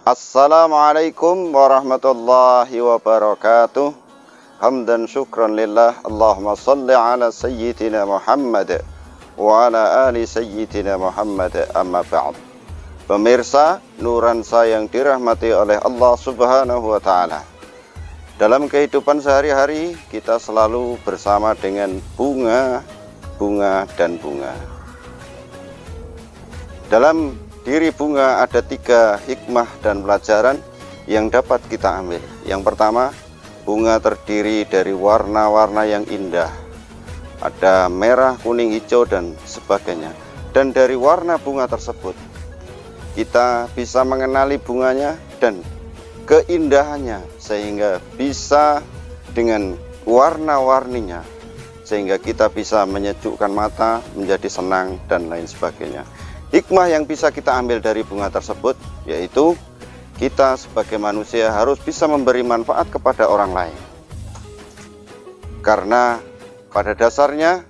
Assalamualaikum warahmatullahi wabarakatuh. Hamdan syukran lillah. Allahumma salli ala sayyidina Muhammad wa ala ali sayyidina Muhammad, amma ba'd. Pemirsa Nuransa yang dirahmati oleh Allah subhanahu wa ta'ala, dalam kehidupan sehari-hari kita selalu bersama dengan bunga, dan bunga. Dalam diri bunga ada 3 hikmah dan pelajaran yang dapat kita ambil. Yang pertama, bunga terdiri dari warna-warna yang indah. Ada merah, kuning, hijau, dan sebagainya. Dan dari warna bunga tersebut, kita bisa mengenali bunganya dan keindahannya, sehingga bisa dengan warna-warninya, sehingga kita bisa menyejukkan mata, menjadi senang, dan lain sebagainya. Hikmah yang bisa kita ambil dari bunga tersebut yaitu kita sebagai manusia harus bisa memberi manfaat kepada orang lain. Karena pada dasarnya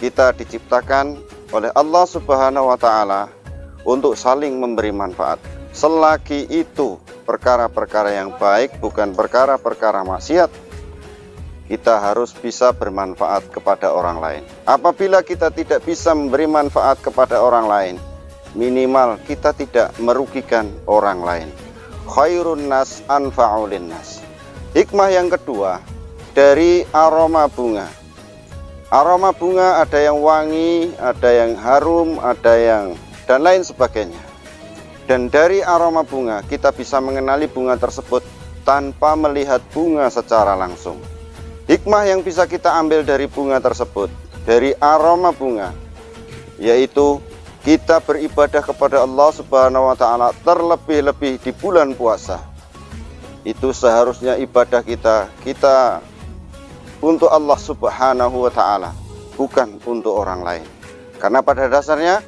kita diciptakan oleh Allah Subhanahu wa ta'ala untuk saling memberi manfaat. Selagi itu perkara-perkara yang baik, bukan perkara-perkara maksiat, kita harus bisa bermanfaat kepada orang lain. Apabila kita tidak bisa memberi manfaat kepada orang lain, minimal kita tidak merugikan orang lain. Khairun nas anfa'u linnas. Hikmah yang kedua, dari aroma bunga. Aroma bunga ada yang wangi, ada yang harum, ada yang dan lain sebagainya. Dan dari aroma bunga kita bisa mengenali bunga tersebut tanpa melihat bunga secara langsung. Hikmah yang bisa kita ambil dari bunga tersebut, dari aroma bunga, yaitu kita beribadah kepada Allah Subhanahu wa ta'ala, terlebih-lebih di bulan puasa. Itu seharusnya ibadah kita untuk Allah Subhanahu wa ta'ala, bukan untuk orang lain. Karena pada dasarnya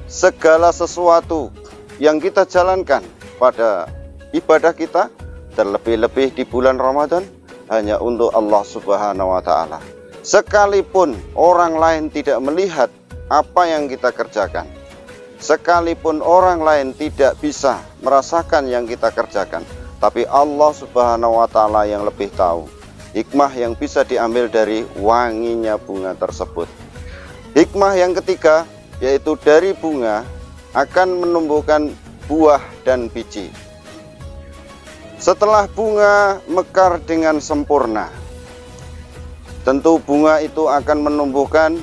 segala sesuatu yang kita jalankan pada ibadah kita, terlebih-lebih di bulan Ramadan, hanya untuk Allah Subhanahu wa ta'ala. Sekalipun orang lain tidak melihat apa yang kita kerjakan, sekalipun orang lain tidak bisa merasakan yang kita kerjakan, tapi Allah Subhanahu wa ta'ala yang lebih tahu. Hikmah yang bisa diambil dari wanginya bunga tersebut. Hikmah yang ketiga, yaitu dari bunga akan menumbuhkan buah dan biji. Setelah bunga mekar dengan sempurna, tentu bunga itu akan menumbuhkan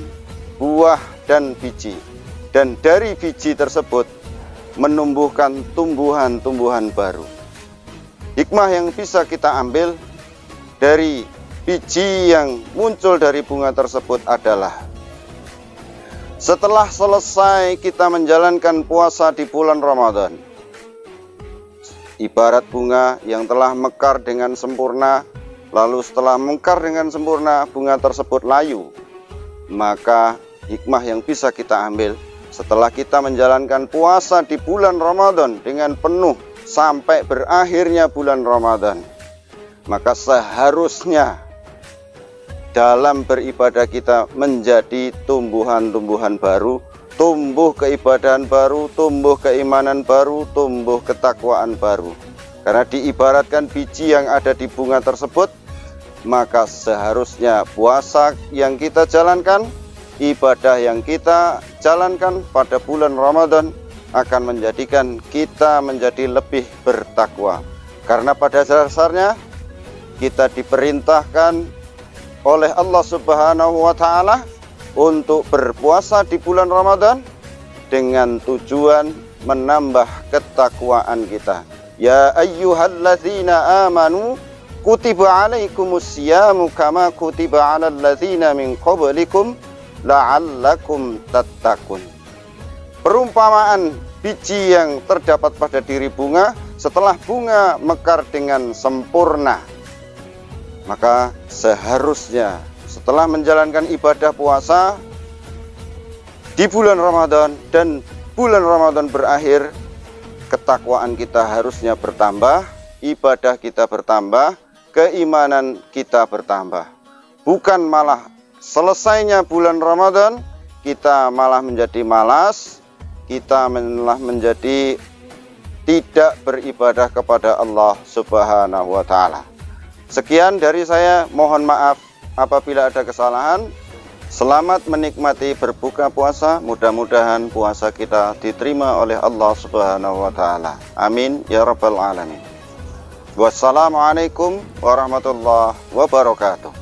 buah dan biji. Dan dari biji tersebut menumbuhkan tumbuhan-tumbuhan baru. Hikmah yang bisa kita ambil dari biji yang muncul dari bunga tersebut adalah setelah selesai kita menjalankan puasa di bulan Ramadan, ibarat bunga yang telah mekar dengan sempurna, lalu setelah mekar dengan sempurna bunga tersebut layu, maka hikmah yang bisa kita ambil setelah kita menjalankan puasa di bulan Ramadan dengan penuh sampai berakhirnya bulan Ramadan, maka seharusnya dalam beribadah kita menjadi tumbuhan-tumbuhan baru, tumbuh keibadahan baru, tumbuh keimanan baru, tumbuh ketakwaan baru. Karena diibaratkan biji yang ada di bunga tersebut, maka seharusnya puasa yang kita jalankan, ibadah yang kita jalankan pada bulan Ramadan akan menjadikan kita menjadi lebih bertakwa. Karena pada dasarnya kita diperintahkan oleh Allah Subhanahu wa ta'ala untuk berpuasa di bulan Ramadan dengan tujuan menambah ketakwaan kita. Ya ayyuhalladzina amanu kutiba alaikumusyamu kama kutiba alal ladzina min qablikum la'allakum tattaqun. Perumpamaan biji yang terdapat pada diri bunga setelah bunga mekar dengan sempurna, maka seharusnya setelah menjalankan ibadah puasa di bulan Ramadan dan bulan Ramadan berakhir, ketakwaan kita harusnya bertambah, ibadah kita bertambah, keimanan kita bertambah. Bukan malah selesainya bulan Ramadan kita malah menjadi malas, kita malah menjadi tidak beribadah kepada Allah Subhanahu wa Ta'ala. Sekian dari saya, mohon maaf apabila ada kesalahan. Selamat menikmati berbuka puasa, mudah-mudahan puasa kita diterima oleh Allah Subhanahu wa Ta'ala. Amin ya rabbal alamin. Wassalamualaikum warahmatullahi wabarakatuh.